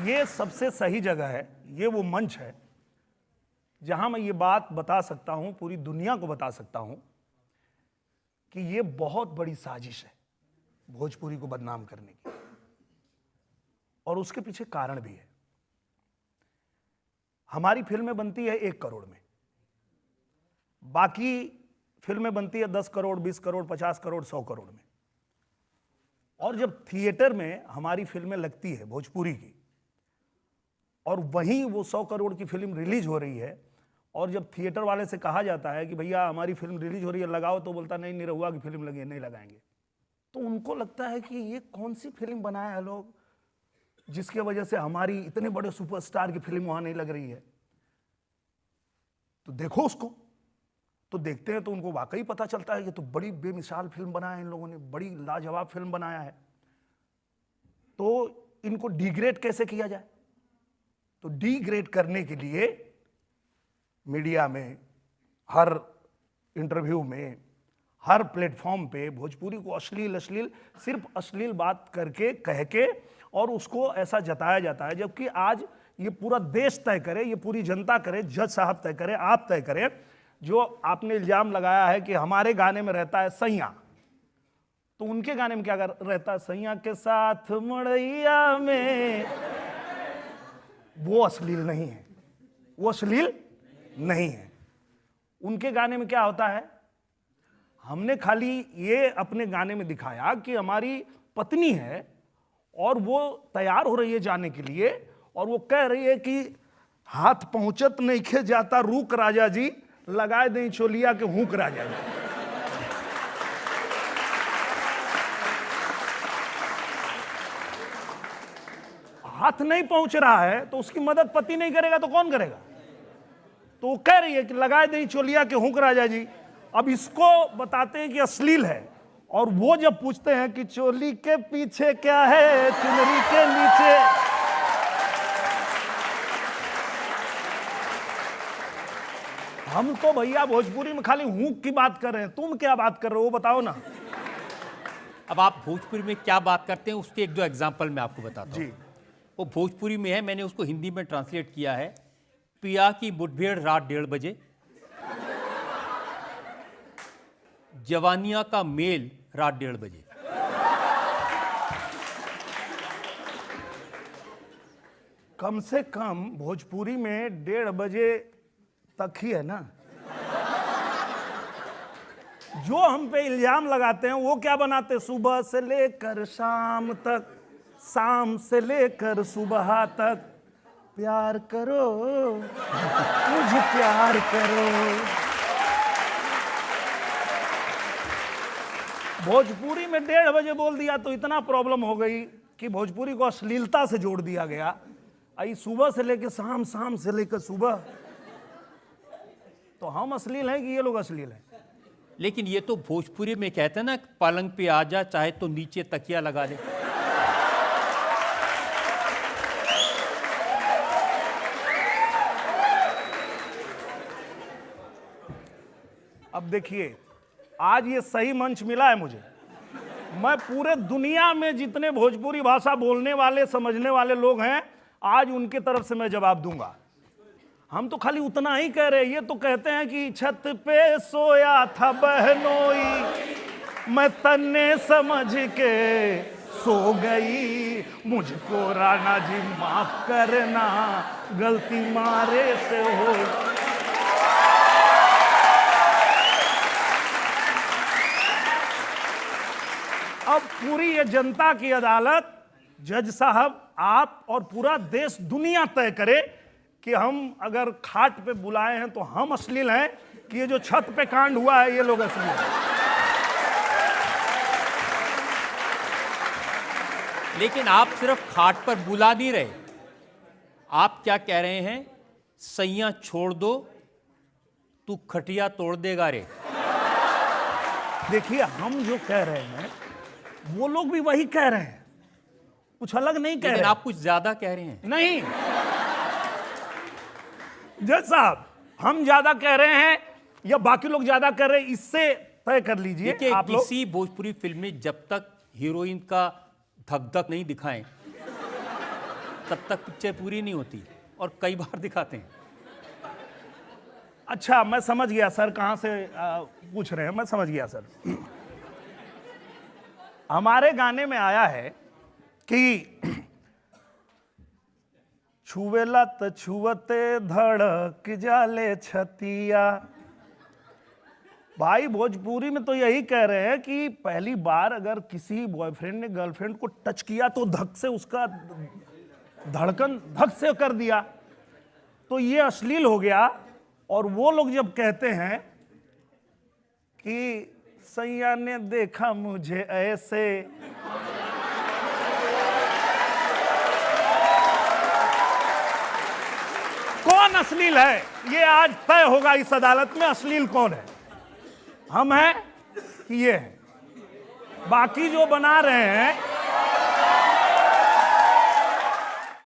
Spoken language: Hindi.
ये सबसे सही जगह है, ये वो मंच है जहां मैं ये बात बता सकता हूं, पूरी दुनिया को बता सकता हूं कि ये बहुत बड़ी साजिश है भोजपुरी को बदनाम करने की, और उसके पीछे कारण भी है। हमारी फिल्में बनती है 1 करोड़ में, बाकी फिल्में बनती है 10 करोड़, 20 करोड़, 50 करोड़, 100 करोड़ में। और जब थिएटर में हमारी फिल्में लगती है भोजपुरी की, और वहीं वो 100 करोड़ की फिल्म रिलीज हो रही है, और जब थिएटर वाले से कहा जाता है कि भैया हमारी फिल्म रिलीज हो रही है, लगाओ, तो बोलता नहीं, निरहुआ की फिल्म लगी है, नहीं लगाएंगे। तो उनको लगता है कि ये कौन सी फिल्म बनाया है लोग जिसके वजह से हमारी इतने बड़े सुपरस्टार की फिल्म वहां नहीं लग रही है। तो देखो उसको, तो देखते हैं तो उनको वाकई पता चलता है कि तो बड़ी बेमिसाल फिल्म बनाया है इन लोगों ने, बड़ी लाजवाब फिल्म बनाया है। तो इनको डिग्रेड कैसे किया जाए? तो डिग्रेड करने के लिए मीडिया में, हर इंटरव्यू में, हर प्लेटफॉर्म पे भोजपुरी को अश्लील सिर्फ अश्लील बात करके, कह के, और उसको ऐसा जताया जाता है, जबकि आज ये पूरा देश तय करे, ये पूरी जनता करे, जज साहब तय करे, आप तय करें। जो आपने इल्जाम लगाया है कि हमारे गाने में रहता है सैया, तो उनके गाने में क्या रहता है? सैया के साथ मड़ैया में। वो अश्लील नहीं है, वो अश्लील नहीं है। उनके गाने में क्या होता है? हमने खाली ये अपने गाने में दिखाया कि हमारी पत्नी है और वो तैयार हो रही है जाने के लिए, और वो कह रही है कि हाथ पहुंचत नहीं खे जाता रूक राजा जी, लगाए दें चोलिया के हुक राजा जी। हाथ नहीं पहुंच रहा है तो उसकी मदद पति नहीं करेगा तो कौन करेगा? तो वो कह रही है कि लगाए दें चोलिया के हुक राजा जी। अब इसको बताते हैं कि अश्लील है, और वो जब पूछते हैं कि चोली के पीछे क्या है, चुनरी के नीचे, हम तो भैया भोजपुरी में खाली हुक की बात कर रहे हैं, तुम क्या बात कर रहे हो वो बताओ ना। अब आप भोजपुरी में क्या बात करते हैं उसके 1-2 एग्जाम्पल मैं आपको बताता हूँ। वो भोजपुरी में है, मैंने उसको हिंदी में ट्रांसलेट किया है। पिया की मुठभेड़ रात 1:30 बजे, जवानिया का मेल रात 1:30 बजे। कम से कम भोजपुरी में 1:30 बजे तक ही है ना। जो हम पे इल्जाम लगाते हैं वो क्या बनाते? सुबह से लेकर शाम तक, शाम से लेकर सुबह तक, प्यार करो मुझे प्यार करो। भोजपुरी में 1:30 बजे बोल दिया तो इतना प्रॉब्लम हो गई कि भोजपुरी को अश्लीलता से जोड़ दिया गया। आई सुबह से लेकर शाम, शाम से लेकर सुबह, तो हम अश्लील हैं कि ये लोग अश्लील हैं? लेकिन ये तो भोजपुरी में कहते हैं ना, पलंग पे आ जा चाहे तो नीचे तकिया लगा ले। अब देखिए, आज ये सही मंच मिला है मुझे। मैं पूरे दुनिया में जितने भोजपुरी भाषा बोलने वाले, समझने वाले लोग हैं, आज उनके तरफ से मैं जवाब दूंगा। हम तो खाली उतना ही कह रहे हैं। ये तो कहते हैं कि छत पे सोया था बहनोई, मैं तन्ने समझ के सो गई, मुझको राणा जी माफ करना, गलती मारे से हो। अब पूरी ये जनता की अदालत, जज साहब, आप और पूरा देश दुनिया तय करे कि हम अगर खाट पे बुलाए हैं तो हम अश्लील हैं कि ये जो छत पे कांड हुआ है ये लोग अश्लील हैं। लेकिन आप सिर्फ खाट पर बुला नहीं रहे, आप क्या कह रहे हैं? सैया छोड़ दो तू खटिया तोड़ देगा रे। देखिए, हम जो कह रहे हैं वो लोग भी वही कह रहे हैं, कुछ अलग नहीं कह रहे। आप कुछ ज्यादा कह रहे हैं। नहीं जज साहब, हम ज्यादा कह रहे हैं या बाकी लोग ज्यादा कर रहे हैं, इससे तय कर लीजिए आप लोग। किसी भोजपुरी फिल्म में जब तक हीरोइन का धक धक नहीं दिखाएं तब तक पिक्चर पूरी नहीं होती और कई बार दिखाते हैं। अच्छा, मैं समझ गया सर कहाँ से पूछ रहे हैं, मैं समझ गया सर। हमारे गाने में आया है कि छुवेला त छुवते धड़क जाले छतिया। भाई भोजपुरी में तो यही कह रहे हैं कि पहली बार अगर किसी बॉयफ्रेंड ने गर्लफ्रेंड को टच किया तो धक से उसका धड़कन धक से कर दिया, तो ये अश्लील हो गया। और वो लोग जब कहते हैं कि सैया ने देखा मुझे ऐसे, कौन अश्लील है ये आज तय होगा इस अदालत में। अश्लील कौन है, हम हैं कि ये है? बाकी जो बना रहे हैं